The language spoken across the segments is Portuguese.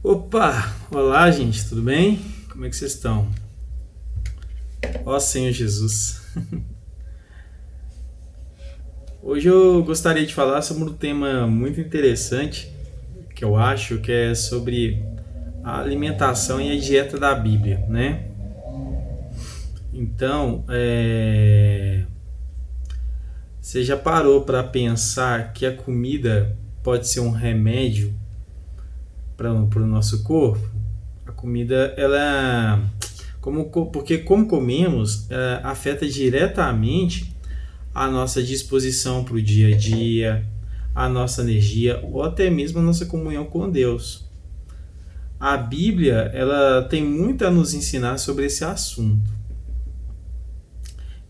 Opa! Olá, gente, tudo bem? Como é que vocês estão? Ó Senhor Jesus. Hoje eu gostaria de falar sobre um tema muito interessante que eu acho que é sobre a alimentação e a dieta da Bíblia, né? Então, você já parou para pensar que a comida pode ser um remédio para o nosso corpo? A comida, porque como comemos, afeta diretamente a nossa disposição para o dia a dia, a nossa energia ou até mesmo a nossa comunhão com Deus. A Bíblia, ela tem muito a nos ensinar sobre esse assunto.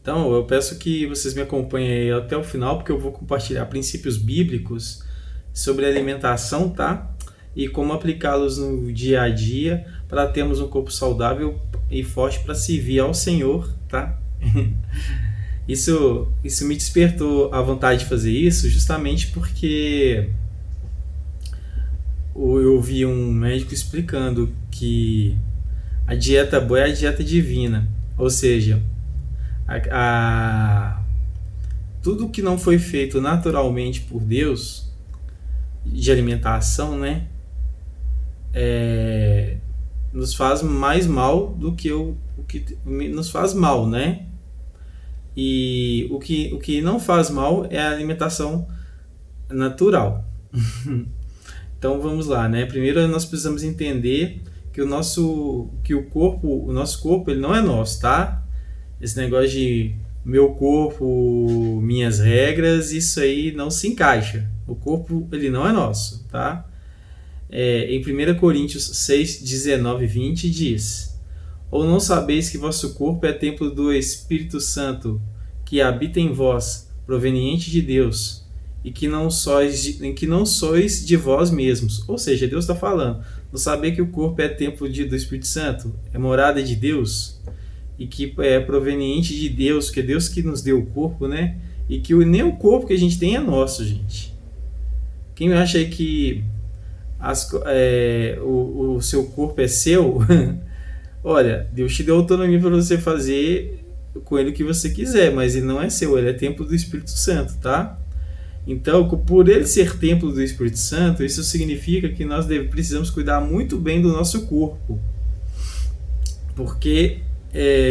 Então, eu peço que vocês me acompanhem aí até o final, porque eu vou compartilhar princípios bíblicos sobre alimentação, tá? E como aplicá-los no dia a dia para termos um corpo saudável e forte para servir ao Senhor, tá? Isso me despertou a vontade de fazer isso justamente porque eu vi um médico explicando que a dieta boa é a dieta divina, ou seja, tudo que não foi feito naturalmente por Deus de alimentação, né, nos faz mais mal do que o que nos faz mal, né? E o que não faz mal é a alimentação natural. Então vamos lá, né? Primeiro nós precisamos entender que o nosso corpo ele não é nosso, tá? Esse negócio de meu corpo, minhas regras, isso aí não se encaixa. O corpo ele não é nosso, tá? Em 1 Coríntios 6, 19 e 20 diz: Ou não sabeis que vosso corpo é templo do Espírito Santo, que habita em vós, proveniente de Deus, e que não sois de vós mesmos? Ou seja, Deus está falando, não saber que o corpo é templo do Espírito Santo, é morada de Deus, e que é proveniente de Deus, que é Deus que nos deu o corpo, né? E que nem o corpo que a gente tem é nosso, gente. Quem acha aí que o seu corpo é seu, olha, Deus te deu autonomia para você fazer com ele o que você quiser, mas ele não é seu, ele é templo do Espírito Santo, tá? Então, por ele ser templo do Espírito Santo, isso significa que nós precisamos cuidar muito bem do nosso corpo, porque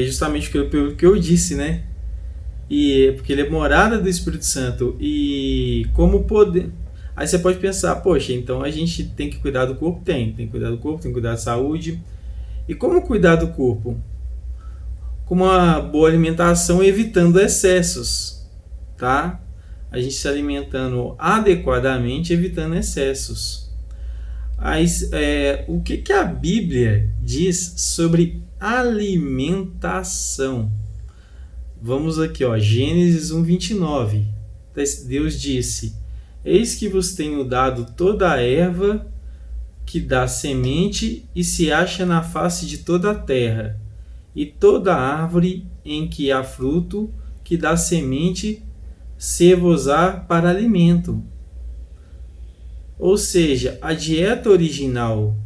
justamente pelo que eu disse, né? E porque ele é morada do Espírito Santo e como poder. Aí você pode pensar, poxa, então a gente tem que cuidar do corpo? Tem que cuidar do corpo, tem que cuidar da saúde. E como cuidar do corpo? Com uma boa alimentação, evitando excessos, tá? A gente se alimentando adequadamente, evitando excessos. O que a Bíblia diz sobre alimentação? Vamos aqui, ó, Gênesis 1:29. Deus disse: Eis que vos tenho dado toda a erva que dá semente e se acha na face de toda a terra, e toda árvore em que há fruto que dá semente ser-vos-á para alimento. Ou seja, a dieta original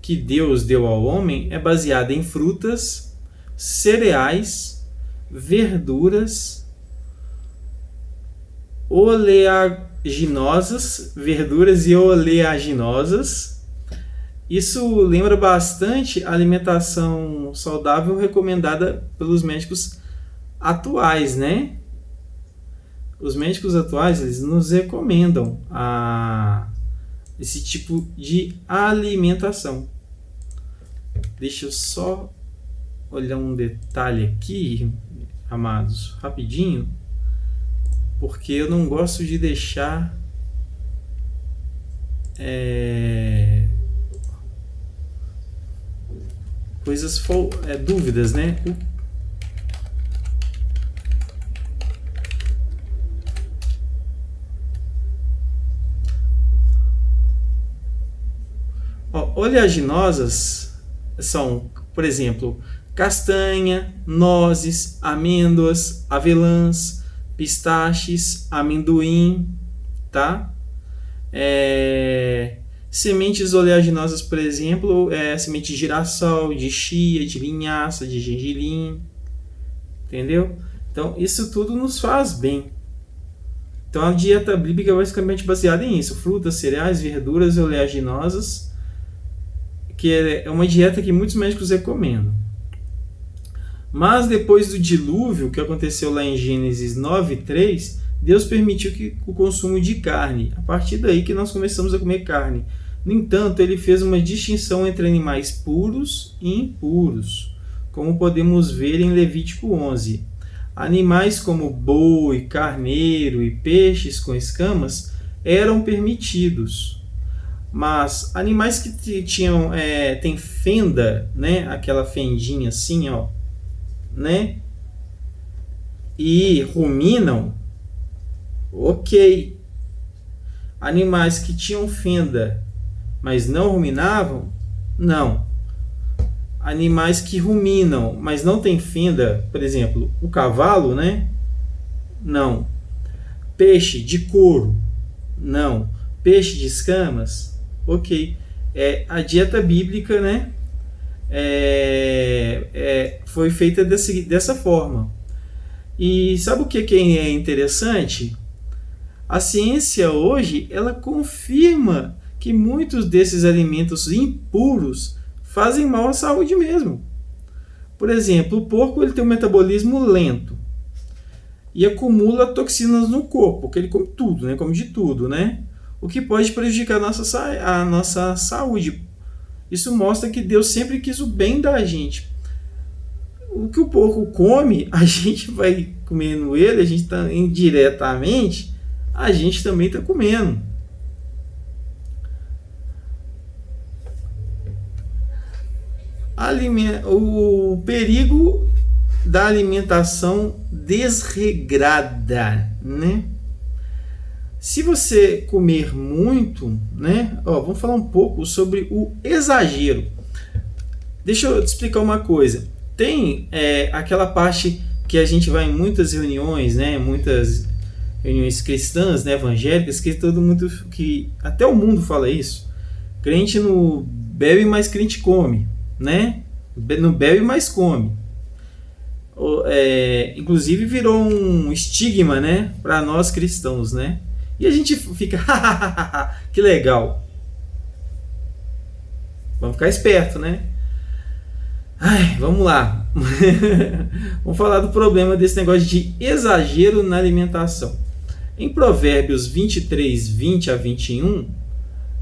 que Deus deu ao homem é baseada em frutas, cereais, verduras, verduras e oleaginosas. Isso lembra bastante a alimentação saudável recomendada pelos médicos atuais, né? Os médicos atuais, eles nos recomendam esse tipo de alimentação. Deixa eu só olhar um detalhe aqui, amados, rapidinho, porque eu não gosto de deixar dúvidas, né? Oleaginosas são, por exemplo, castanha, nozes, amêndoas, avelãs, pistaches, amendoim, tá? Sementes oleaginosas, por exemplo, semente de girassol, de chia, de linhaça, de gergelim, entendeu? Então, isso tudo nos faz bem. Então, a dieta bíblica é basicamente baseada em isso: frutas, cereais, verduras oleaginosas, que é uma dieta que muitos médicos recomendam. Mas depois do dilúvio, que aconteceu lá em Gênesis 9:3, Deus permitiu o consumo de carne. A partir daí que nós começamos a comer carne. No entanto, ele fez uma distinção entre animais puros e impuros, como podemos ver em Levítico 11. Animais como boi, carneiro e peixes com escamas eram permitidos. Mas animais que tem fenda, né? Aquela fendinha assim, ó, né? E ruminam, ok. Animais que tinham fenda, mas não ruminavam, não. Animais que ruminam, mas não tem fenda, por exemplo, o cavalo, né? Não. Peixe de couro, não. Peixe de escamas, ok. A dieta bíblica, né? Foi feita dessa forma. E sabe o que é interessante? A ciência hoje, ela confirma que muitos desses alimentos impuros fazem mal à saúde mesmo. Por exemplo, o porco ele tem um metabolismo lento e acumula toxinas no corpo, porque ele come tudo, né? Come de tudo, né? O que pode prejudicar a nossa saúde. Isso mostra que Deus sempre quis o bem da gente. O que o porco come, a gente vai comendo ele, a gente está indiretamente, a gente também está comendo. O perigo da alimentação desregrada, né? Se você comer muito, né? Vamos falar um pouco sobre o exagero. Deixa eu te explicar uma coisa. Tem aquela parte que a gente vai em muitas reuniões, né? Muitas reuniões cristãs, né? Evangélicas, que todo mundo, que até o mundo fala isso. Crente não bebe, mas crente come, né? Não bebe, mas come. Inclusive virou um estigma, né? Para nós cristãos, né? E a gente fica, que legal. Vamos ficar esperto, né? Vamos lá. Vamos falar do problema desse negócio de exagero na alimentação. Em Provérbios 23, 20 a 21,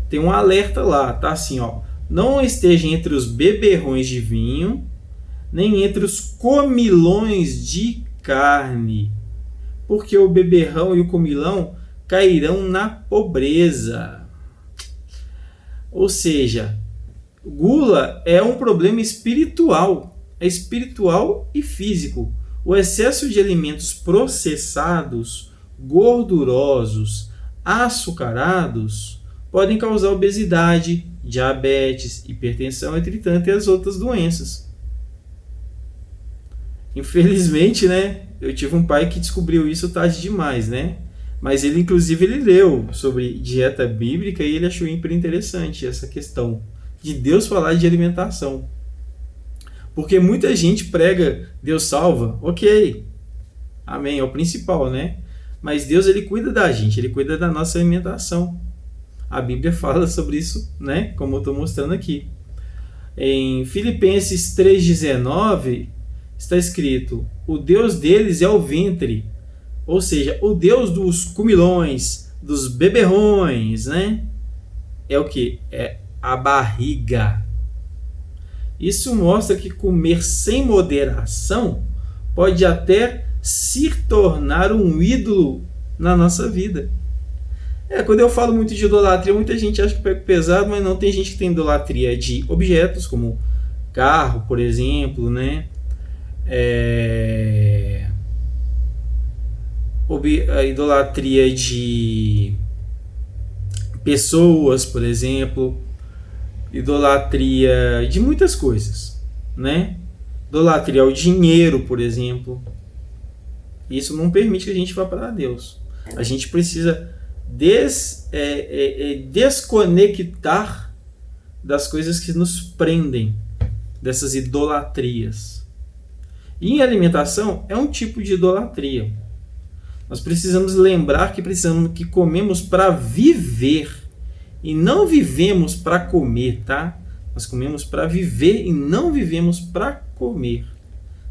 tem um alerta lá, tá assim, ó. Não esteja entre os beberrões de vinho, nem entre os comilões de carne, porque o beberrão e o comilão cairão na pobreza. Ou seja, gula é um problema espiritual. É espiritual e físico. O excesso de alimentos processados, gordurosos, açucarados podem causar obesidade, diabetes, hipertensão, entre tantas outras doenças. Infelizmente, né? Eu tive um pai que descobriu isso tarde demais, né? Mas ele, inclusive, ele leu sobre dieta bíblica e ele achou hiper interessante essa questão de Deus falar de alimentação. Porque muita gente prega Deus salva, ok, amém, é o principal, né? Mas Deus, ele cuida da gente, ele cuida da nossa alimentação. A Bíblia fala sobre isso, né? Como eu estou mostrando aqui. Em Filipenses 3,19 está escrito: o Deus deles é o ventre. Ou seja, o Deus dos comilões, dos beberrões, né? É o que? É a barriga. Isso mostra que comer sem moderação pode até se tornar um ídolo na nossa vida. Quando eu falo muito de idolatria, muita gente acha que pega pesado, mas não. Tem gente que tem idolatria de objetos, como carro, por exemplo, né? A idolatria de pessoas, por exemplo, idolatria de muitas coisas, né? Idolatria ao dinheiro, por exemplo. Isso não permite que a gente vá para Deus. A gente precisa desconectar das coisas que nos prendem, dessas idolatrias. E em alimentação é um tipo de idolatria. Nós precisamos lembrar que comemos para viver e não vivemos para comer, tá? Nós comemos para viver e não vivemos para comer,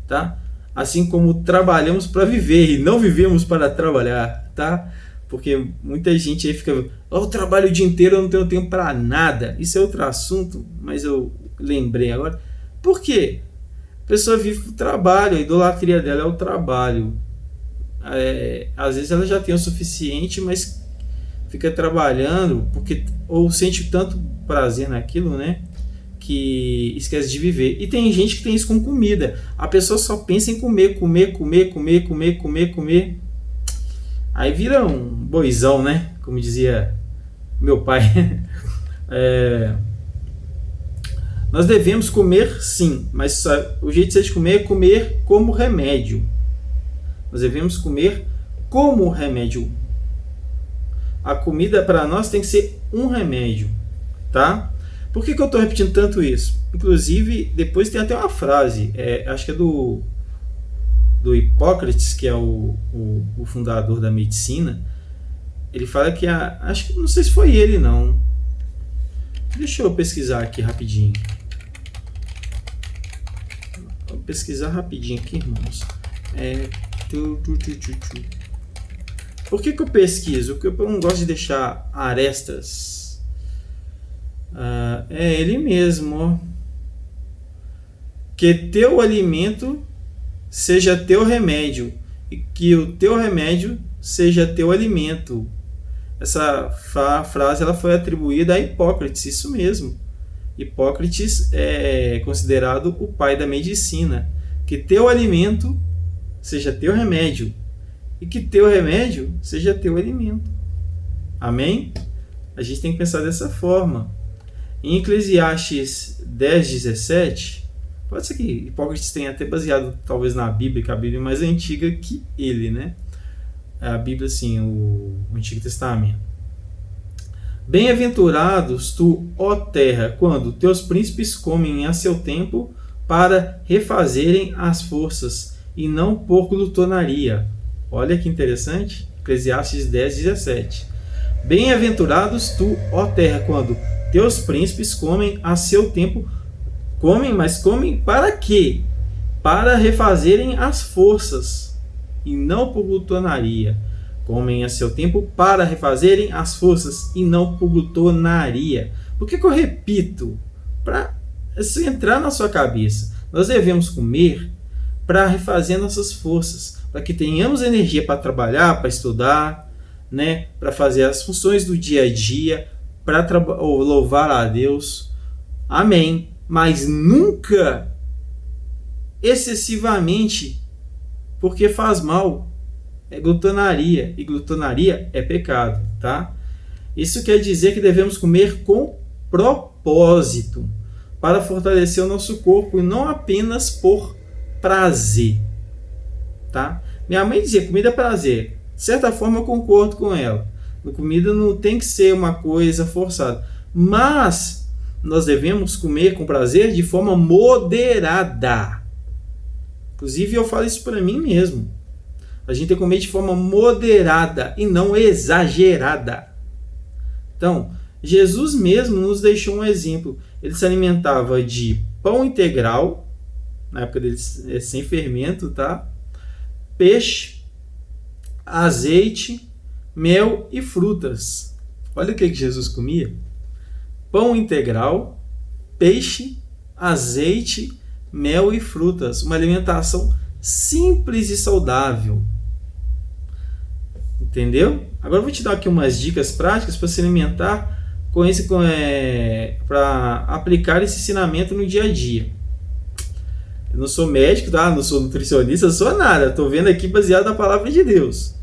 tá? Assim como trabalhamos para viver e não vivemos para trabalhar, tá? Porque muita gente aí fica, eu trabalho o dia inteiro, eu não tenho tempo para nada. Isso é outro assunto, mas eu lembrei agora. Por quê? A pessoa vive o trabalho, a idolatria dela é o trabalho. Às vezes ela já tem o suficiente, mas fica trabalhando ou sente tanto prazer naquilo, né? Que esquece de viver. E tem gente que tem isso com comida. A pessoa só pensa em comer. Aí vira um boizão, né? Como dizia meu pai. Nós devemos comer sim, mas o jeito de comer é comer como remédio. Nós devemos comer como remédio. A comida para nós tem que ser um remédio, tá? Por que eu estou repetindo tanto isso? Inclusive, depois tem até uma frase, acho que é do Hipócrates, que é o fundador da medicina. Ele fala que acho que não sei se foi ele não. Deixa eu pesquisar aqui rapidinho. Vou pesquisar rapidinho aqui, irmãos. Por que eu pesquiso? Porque eu não gosto de deixar arestas. É ele mesmo, ó. Que teu alimento seja teu remédio e que o teu remédio seja teu alimento. Essa frase ela foi atribuída a Hipócrates, isso mesmo. Hipócrates é considerado o pai da medicina. Que teu alimento seja teu remédio e que teu remédio seja teu alimento. Amém? A gente tem que pensar dessa forma. Em Eclesiastes 10:17, pode ser que Hipócrates tenha até baseado talvez na Bíblia, que a Bíblia é mais antiga que ele, né? A Bíblia, sim, o Antigo Testamento. Bem-aventurados tu, ó terra, quando teus príncipes comem a seu tempo para refazerem as forças e não por glutonaria. Olha que interessante. Eclesiastes 10:17. Bem-aventurados tu, ó terra, quando teus príncipes comem a seu tempo. Comem, mas comem para quê? Para refazerem as forças e não por glutonaria. Comem a seu tempo para refazerem as forças e não por glutonaria. Por que eu repito? Para isso entrar na sua cabeça. Nós devemos comer para refazer nossas forças, para que tenhamos energia para trabalhar, para estudar, né? Para fazer as funções do dia a dia, para louvar a Deus. Amém. Mas nunca excessivamente, porque faz mal. É glutonaria, e glutonaria é pecado, tá? Isso quer dizer que devemos comer com propósito, para fortalecer o nosso corpo e não apenas por prazer, tá? Minha mãe dizia, comida é prazer. De certa forma eu concordo com ela. A comida não tem que ser uma coisa forçada, mas nós devemos comer com prazer de forma moderada. Inclusive eu falo isso para mim mesmo. A gente tem que comer de forma moderada e não exagerada. Então, Jesus mesmo nos deixou um exemplo. Ele se alimentava de pão integral, na época dele sem fermento, tá? Peixe, azeite, mel e frutas. Olha o que Jesus comia. Pão integral, peixe, azeite, mel e frutas. Uma alimentação simples e saudável. Entendeu? Agora eu vou te dar aqui umas dicas práticas para se alimentar para aplicar esse ensinamento no dia a dia. Eu não sou médico, tá? Não sou nutricionista, não sou nada. Estou vendo aqui baseado na palavra de Deus.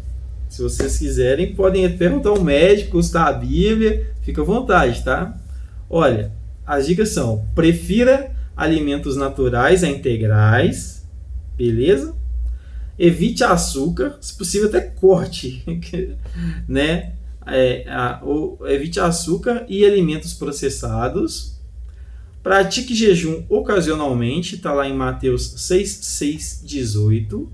Se vocês quiserem, podem perguntar ao médico, está a Bíblia, fica à vontade, tá? Olha, as dicas são: prefira alimentos naturais a integrais, beleza? Evite açúcar, se possível até corte, né? Evite açúcar e alimentos processados. Pratique jejum ocasionalmente, está lá em Mateus 6, 6, 18.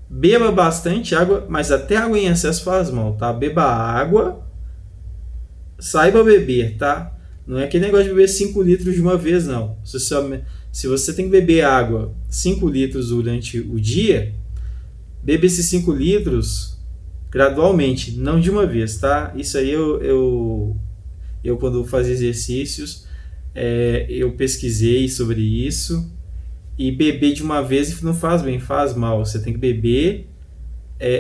Beba bastante água, mas até água em excesso faz mal, tá? Beba água, saiba beber, tá? Não é aquele negócio de beber 5 litros de uma vez, não. Se você tem que beber água 5 litros durante o dia, beba esses 5 litros gradualmente, não de uma vez, tá? Isso aí eu quando fazia exercícios, eu pesquisei sobre isso. E beber de uma vez não faz bem, faz mal. Você tem que beber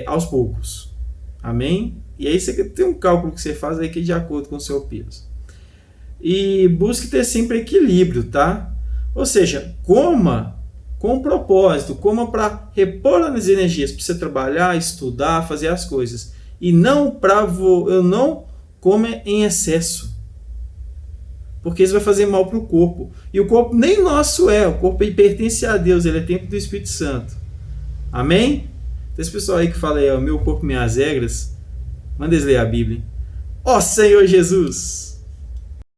aos poucos. Amém? E aí você tem um cálculo que você faz aí que é de acordo com o seu peso. E busque ter sempre equilíbrio, tá? Ou seja, coma com propósito, coma para repor as energias, para você trabalhar, estudar, fazer as coisas. E não eu não come em excesso. Porque isso vai fazer mal para o corpo. E o corpo nem nosso o corpo pertence a Deus, ele é templo do Espírito Santo. Amém? Então esse pessoal aí que fala aí, meu corpo, minhas regras, manda eles ler a Bíblia. Ó Senhor Jesus!